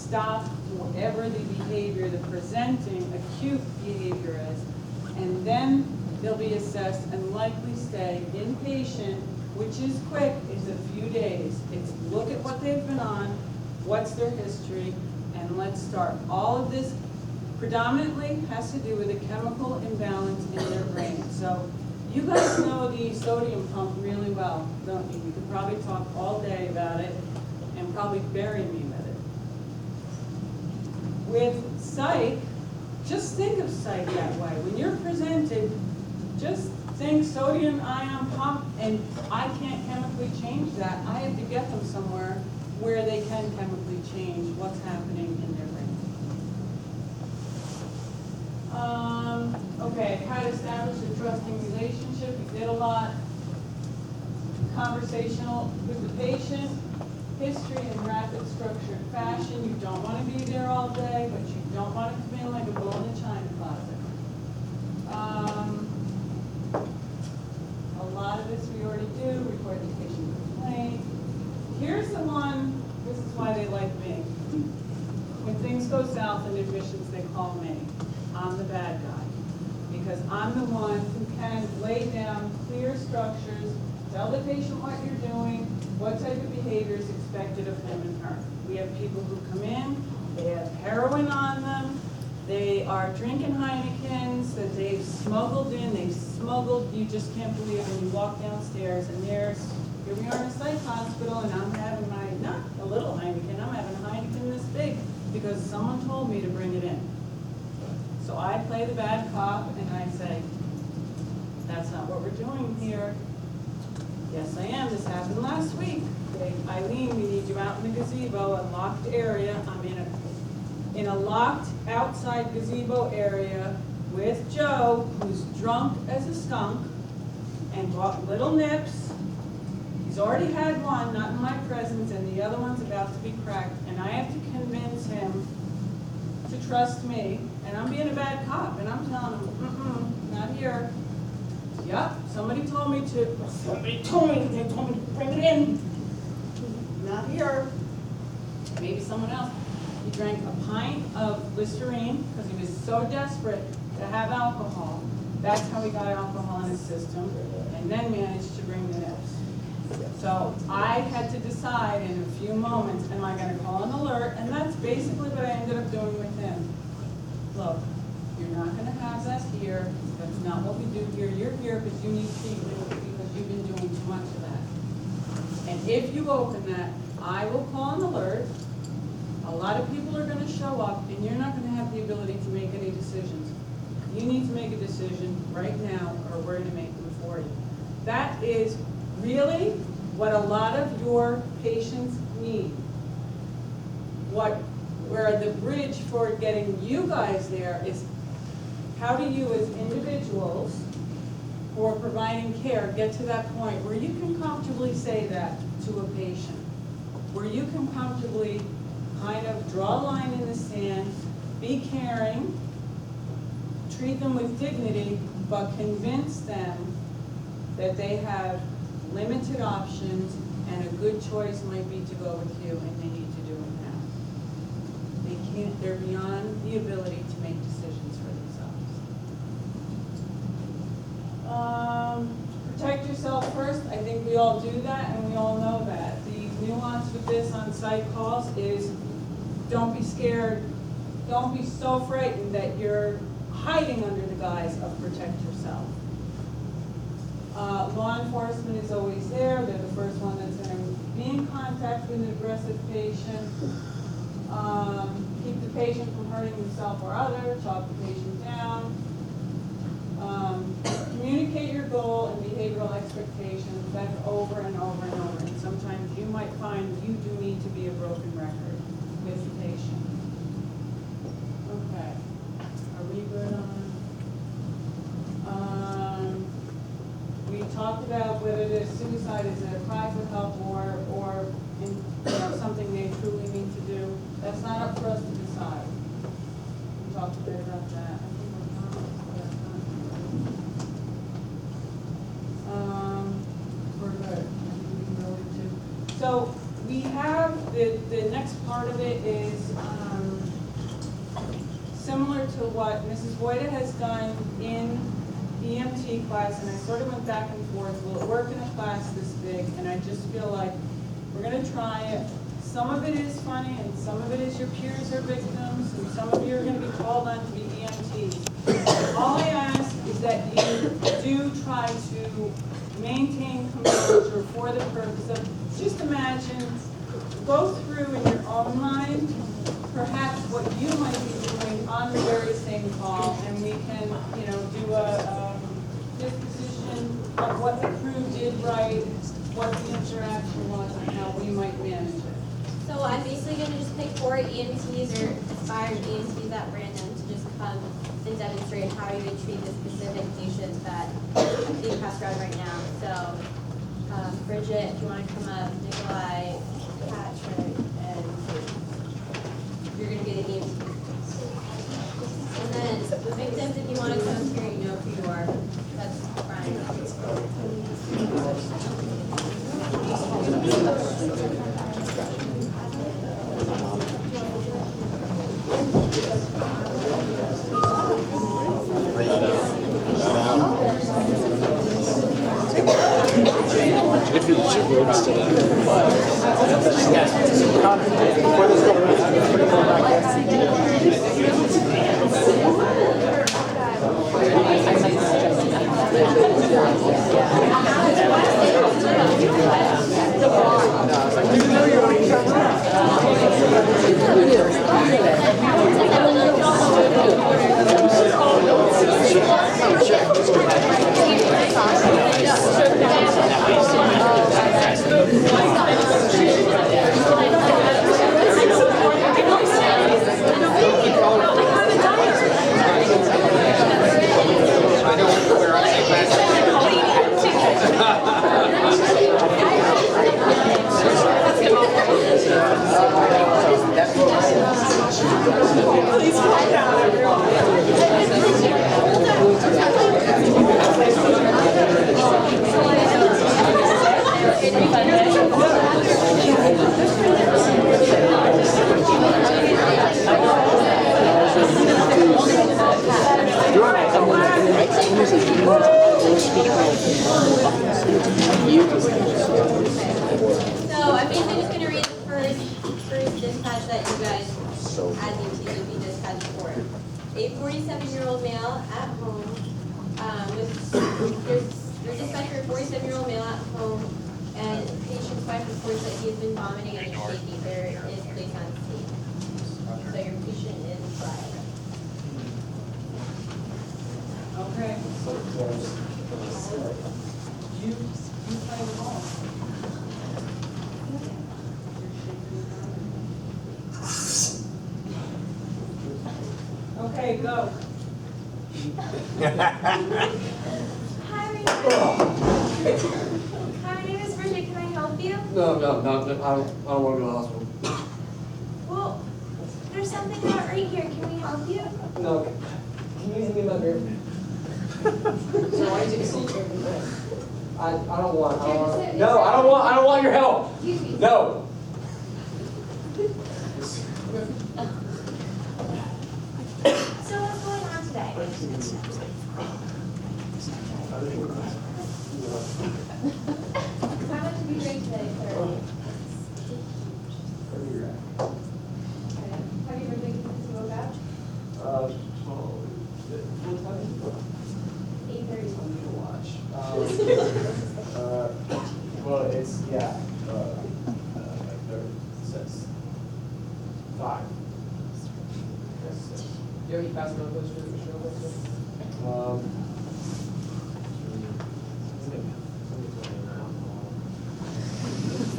stop whatever the behavior, the presenting acute behavior is, and then they'll be assessed and likely stay inpatient, which is quick, is a few days. It's look at what they've been on, what's their history, and let's start. All of this predominantly has to do with a chemical imbalance in their brain. So you guys know the sodium pump really well, don't you? You could probably talk all day about it and probably bury me with it. With psych, just think of psych that way. When you're presented, just think sodium ion pump, and I can't chemically change that. I have to get them somewhere where they can chemically change what's happening in their brain. Okay, how to establish a trusting relationship. We did a lot. Conversational with the patient. History in rapid, structured fashion. You don't want to be there all day, but you don't want to come in like a bull in a china closet. A lot of this we already do. Report the patient complaint. Here's the one. This is why they like me. When things go south in admissions, they call me. I'm the bad guy. Because I'm the one who can lay down clear structures, tell the patient what you're doing, what type of behavior is expected of him and her. We have people who come in, they have heroin on them, they are drinking Heinekens that they've smuggled in, you just can't believe it when you walk downstairs and here we are in a psych hospital and I'm having not a little Heineken, I'm having a Heineken this big because someone told me to bring it in. So I play the bad cop and I say, that's not what we're doing here. Yes, I am. This happened last week. Eileen, we need you out in the gazebo, a locked area. I'm in a locked outside gazebo area with Joe, who's drunk as a skunk and bought little nips. He's already had one, not in my presence, and the other one's about to be cracked. And I have to convince him to trust me. And I'm being a bad cop, and I'm telling him, not here. Yep, somebody told me to. They told me to bring it in. Not here. Maybe someone else. He drank a pint of Listerine because he was so desperate to have alcohol. That's how he got alcohol in his system, and then managed to bring the nips. So I had to decide in a few moments, am I going to call an alert? And that's basically what I ended up doing with him. Look, you're not going to have that here. That's not what we do here. You're here because you need treatment because you've been doing too much of that. And if you open that, I will call an alert. A lot of people are going to show up, and you're not going to have the ability to make any decisions. You need to make a decision right now, or we're going to make them for you. That is really what a lot of your patients need. Where the bridge for getting you guys there is, how do you as individuals who are providing care get to that point where you can comfortably say that to a patient, where you can comfortably kind of draw a line in the sand, be caring, treat them with dignity, but convince them that they have limited options and a good choice might be to go with you and they need to do it now. They're beyond the ability to make decisions for themselves. Protect yourself first. I think we all do that and we all know that. The nuance with this on psych calls is don't be scared. Don't be so frightened that you're hiding under the guise of protect yourself. Law enforcement is always there. They're the first one that's going to be in contact with an aggressive patient. Keep the patient from hurting himself or others. Talk the patient down. Communicate your goal and behavioral expectations. That's over and over and over. And sometimes you might find you do need to be a broken record with the patient. Okay. Are we good on? We talked about whether the suicide is a cry for help or something they truly need to do. That's not up for us to decide. We talked a bit about that. We're good. So we have the next part part of it is similar to what Mrs. Boyda has done in EMT class, and I sort of went back and forth. Will it work in a class this big? And I just feel like we're going to try it. Some of it is funny, and some of it is your peers are victims, and some of you are going to be called on to be EMTs. All I ask is that you do try to maintain composure for the purpose of, just imagine, go through in your own mind perhaps what you might be doing on the very same call, and we can, do a disposition of what the crew did right, what the interaction was, and how we might manage it. So I'm basically going to just pick 4 EMTs or aspired EMTs at random to just come and demonstrate how you would treat the specific patient that being passed around right now. So Bridget, if you want to come up, Nikolai, Patrick, and you're going to be the EMT. And then the victims, if you want to come here, you know who you are. That's fine. So I'm basically just going to read the first dispatch that you guys, as EMTs, would be dispatched for. A 47-year-old male at home you're dispatched for a 47-year-old male at home, and patient's wife reports that he has been vomiting and shaking. There is place on scene. So your patient is Brian. Okay. You play the ball. Okay, go. Hi, my name is Bridget. Can I help you? No, I don't want to go to the hospital. Well, there's something out right here. Can we help you? No, can you hand me my beer? So why did you take a seat? I don't want your help. Excuse me. No. So what's going on today? How much did you drink today, sir? Have you been drinking since you woke up? 8:30. Well, it's, yeah, since 5. You ever eat fast enough those for Michelle?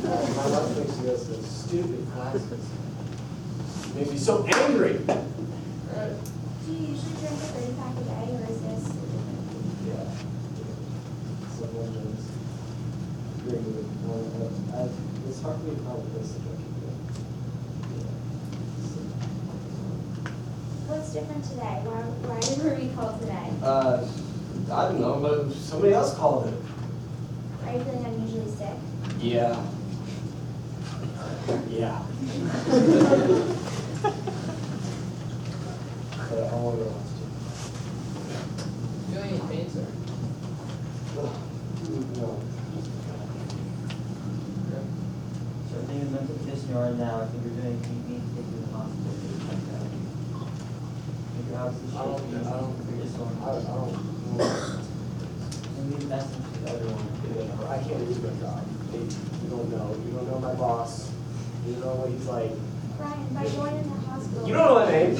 My wife thinks she goes to stupid classes. Makes me so angry. Do you usually drink a 30-pack a day, or is this? Yeah. Someone is drinking it. It's hard for me to find a place to drink it. What's different today? Why were we called today? I don't know, but somebody else called it. Are you feeling unusually sick? Yeah. Yeah. But I want to go last Feeling any pain, sir? No. So I think the mental condition you are in now, I think you're doing, you need to take you to the hospital to get checked out. I think you're obviously I don't shaking, you're disorganized. Maybe that's the other one. I can't do my job. You don't know. You don't know my boss. You don't know what he's like. Brian, by going in the hospital. You don't know my name.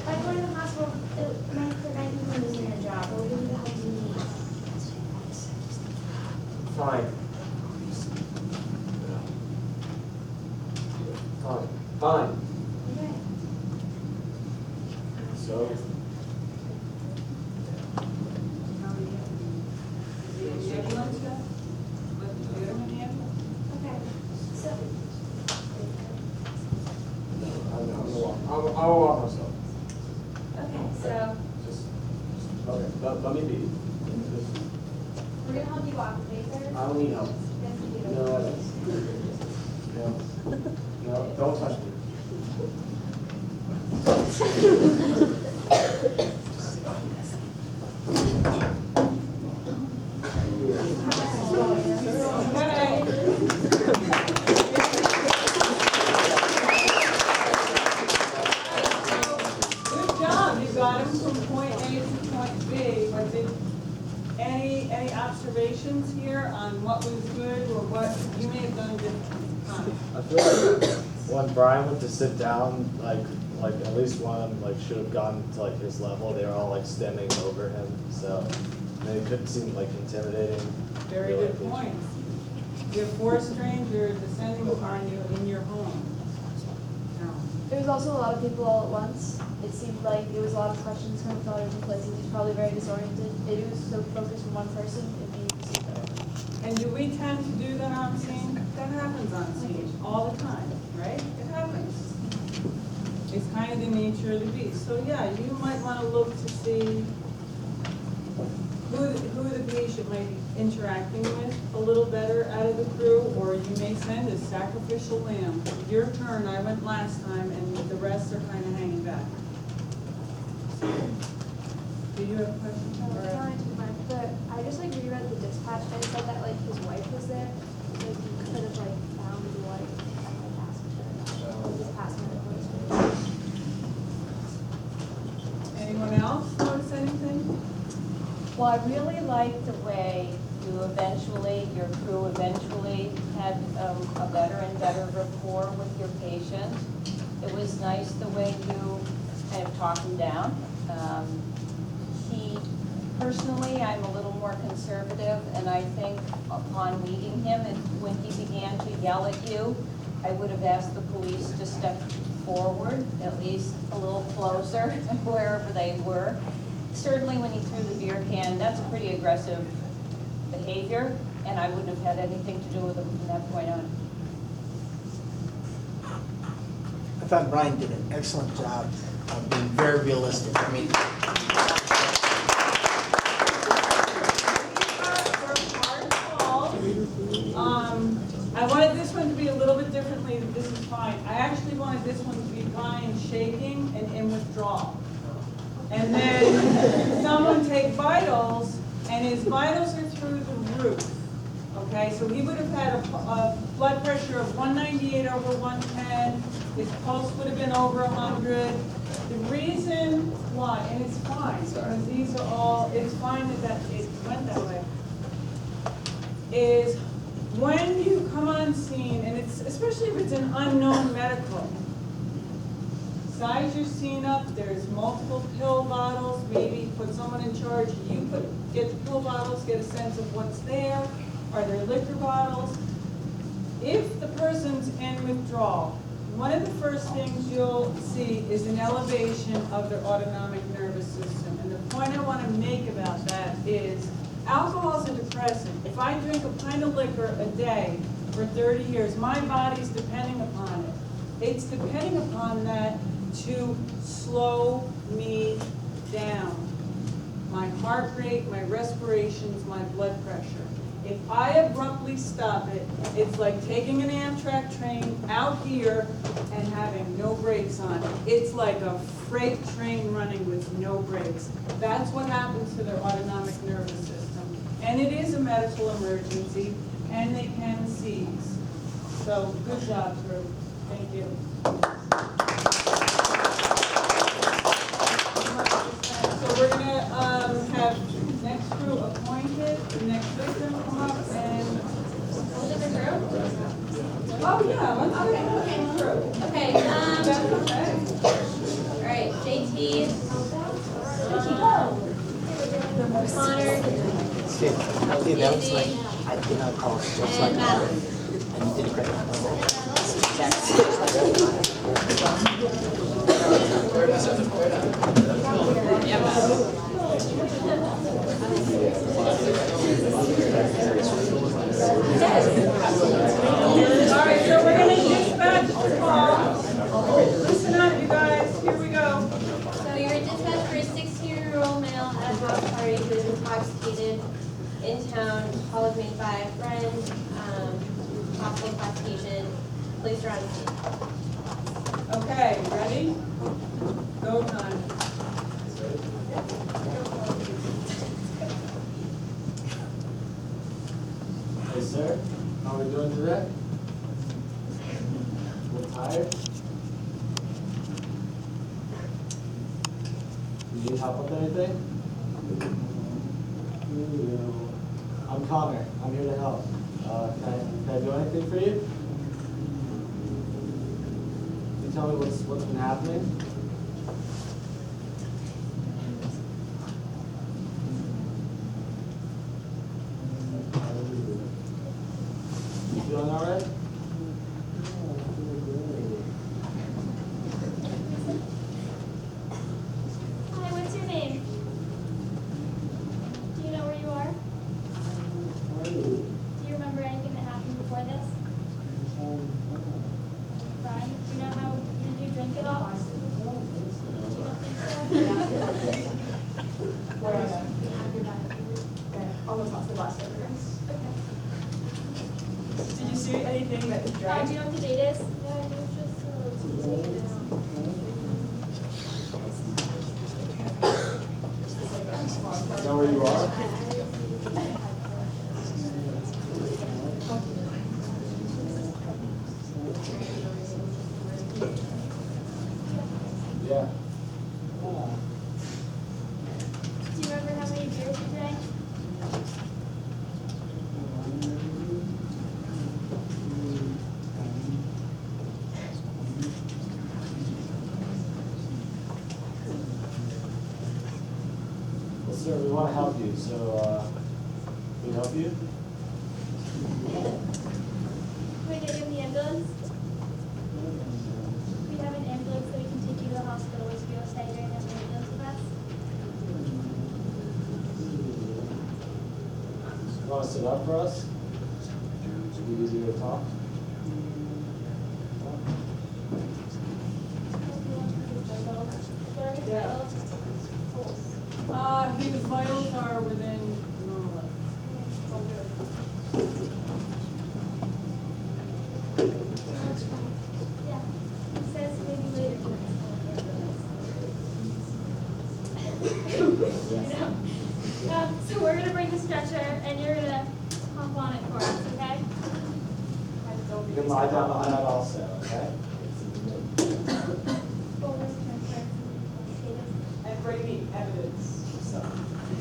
By going to the hospital, it might prevent you from losing your job. We'll give you the help you need. Fine. Fine. Fine. Okay. So, How are you? Is he in the ambulance yet? Let me get him in the ambulance. Okay. So, I'm gonna walk. I'll walk myself. okay, so Just, okay, let me be. Just, we're gonna help you walk, okay, sir? I don't need help. Yes, you do. No, I don't. No. No, don't touch me. Okay. Good job, you got him from point A to point B, but did, any observations here on what was good or what you may have done differently? I feel like when Brian went to sit down, like at least one like should have gone to like his level. They were all like stemming over him, so they couldn't seem like intimidating. Very good point. You have 4 strangers descending upon you in your home. Now, There was also a lot of people all at once. It seemed like there was a lot of questions coming from all different places. He's probably very disoriented. If he was so focused on one person, it'd be easy to see better. and do we tend to do that on scene? That happens on scene all the time, right? It happens. It's kind of the nature of the beast. So yeah, you might want to look to see who the patient might be interacting with a little better out of the crew, or you may send a sacrificial lamb. Your turn, I went last time, and the rest are kind of hanging back. Do you have a question? But I just like reread the dispatch and it said that like his wife was there. So he could have like found his wife and like asked her about his past medical history. Anyone else notice anything? Well, I really liked the way your crew eventually had a better and better rapport with your patient. It was nice the way you kind of talked him down. Personally, I'm a little more conservative, and I think upon meeting him, and when he began to yell at you, I would have asked the police to step forward, at least a little closer, wherever they were. Certainly when he threw the beer can, that's a pretty aggressive behavior, and I wouldn't have had anything to do with it from that point on. I thought Brian did an excellent job of being very realistic. I mean, I wanted this one to be a little bit differently, this is fine. I actually wanted this one to be Brian shaking and in withdrawal. And then someone take vitals, and his vitals are through the roof. Okay, so he would have had a blood pressure of 198 over 110. His pulse would have been over 100. The reason why, and it's fine, because these are all, it's fine that it went that way, is when you come on scene, and it's, especially if it's an unknown medical, size your scene up, there's multiple pill bottles, maybe put someone in charge, get the pill bottles, get a sense of what's there, are there liquor bottles? If the person's in withdrawal, one of the first things you'll see is an elevation of their autonomic nervous system. And the point I want to make about that is alcohol is a depressant. If I drink a pint of liquor a day for 30 years, my body's depending upon it. It's depending upon that to slow me down. My heart rate, my respirations, my blood pressure. If I abruptly stop it, it's like taking an Amtrak train out here and having no brakes on it. It's like a freight train running with no brakes. That's what happens to their autonomic nervous system. And it is a medical emergency, and they can seize. So, good job, crew. Thank you. So we're gonna have next crew appointed, the next victim come up and. Oh, yeah, let's do the next crew. Okay, That's okay. all right, JT, Connor, See, that was like, I did not call it just like and that. Madeline. And you did a great job. All right, so we're gonna dispatch the call. Listen up, you guys, here we go. So you were dispatched for a 16-year-old male at a house party who was intoxicated in town. Call was made by a friend, possible intoxication, police are on scene. Okay, ready? Go time. Hey, sir, how are we doing today? A little tired? You need help with anything? I'm Connor. I'm here to help. Can I do anything for you? Can you tell me what's been happening? You feeling all right? Hi, what's your name? Do you know where you are? Do you remember anything that happened before this? Brian, do you know how, did you drink at all? You don't think so? Almost off the bus. Did you see anything that was Do dragged? you know what the date is? Yeah, it was just You know where you are? Yeah. Do you remember how many beers you drank? Well, sir, we want to help you, so can we help you? Can we get you in the ambulance? We have an ambulance that we can take you to the hospital if you stay during this ambulance with us. You want to sit up for us? Should be easier to talk. What are his Yeah. vitals? His vitals are within normal. Yeah, he says maybe later. So we're gonna bring the stretcher and you're gonna hop on it for us, okay? You can lie down on that also, okay? And bring me evidence. So,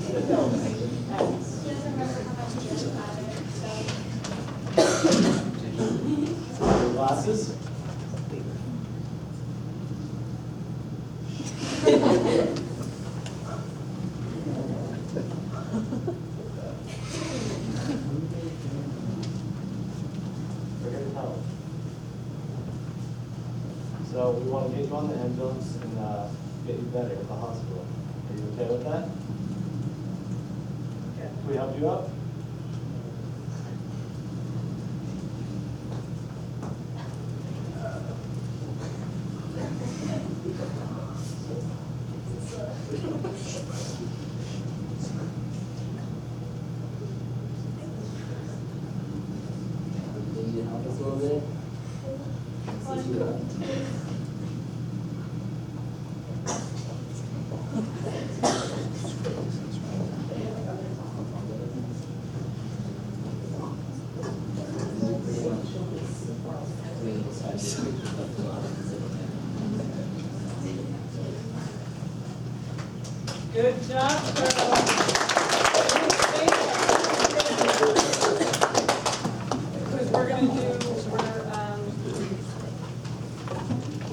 He doesn't remember how much he does about it, so. your glasses? We're here to help. So we want to get you on the ambulance and get you better at the hospital. Are you okay with that? Can we help you up? go over there? Good job, girl. Because we're gonna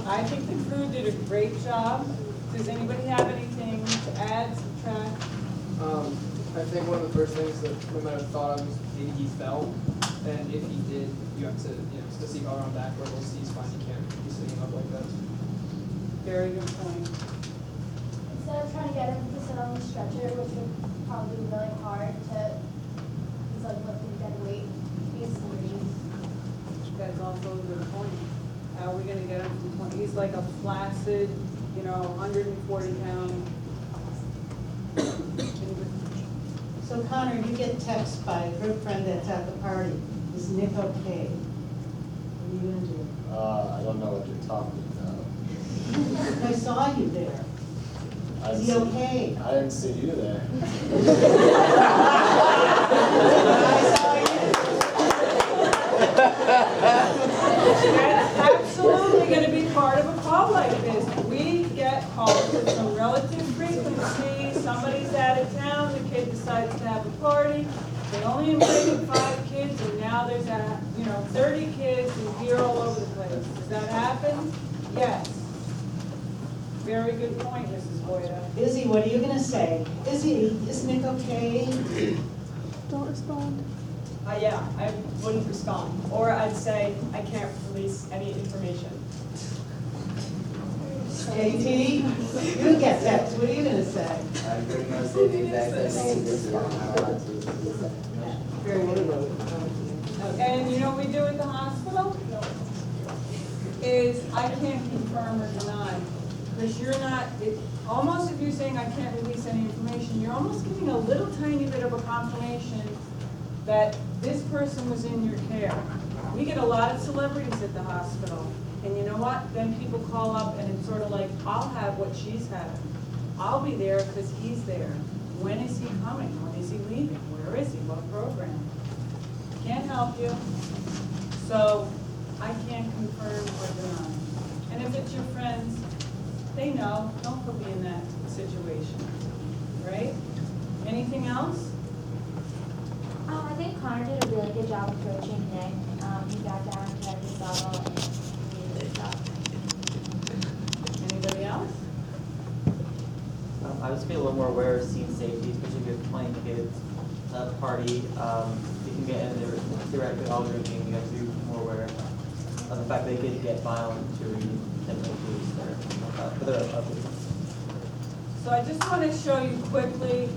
I think the crew did a great job. Does anybody have anything to add, subtract? I think one of the first things that we might have thought of was maybe he fell, and if he did, you have to, still see color on back where we'll see he's fine, you can't be sitting up like that. Very good point. Instead of trying to get him to sit on the stretcher, which would probably be really hard he's like lifting dead weight, he's breathe. That's also a good point. How are we gonna get him from 20? He's like a flaccid, 140 pound. So Connor, you get text by a good friend that's at the party. Is Nick okay? What are you gonna do? I don't know what you're talking about. I saw you there. I Is didn't he see- okay? I didn't see you there. I saw you. That's absolutely gonna be part of a call like this. We get calls with some relative frequency. Somebody's out of town, the kid decides to have a party. They only invited 5 kids, and now there's 30 kids and beer all over the place. Does that happen? Yes. Very good point, Mrs. Boyda. Izzy, what are you gonna say? Izzy, is Nick okay? Don't respond. Yeah, I wouldn't respond, or I'd say I can't release any information. JT, you get text. What are you gonna say? I'm pretty much saying the exact same thing this year. Very good. And you know what we do at the hospital? Is I can't confirm or deny. Because you're not, almost if you're saying I can't release any information, you're almost giving a little tiny bit of a confirmation that this person was in your care. We get a lot of celebrities at the hospital. And you know what? Then people call up and it's sort of like, I'll have what she's having. I'll be there because he's there. When is he coming? When is he leaving? Where is he? What program? Can't help you. So I can't confirm or deny. And if it's your friends, they know. Don't put me in that situation. Right? Anything else? I think Connor did a really good job approaching Nick. He got down to his level and he did a good job. Anybody else? I would just be a little more aware of scene safety, especially if you have 20 kids at a party. You can get in there theoretically all drinking. You have to be more aware of the fact that they could get violent to potential police there. So I just want to show you quickly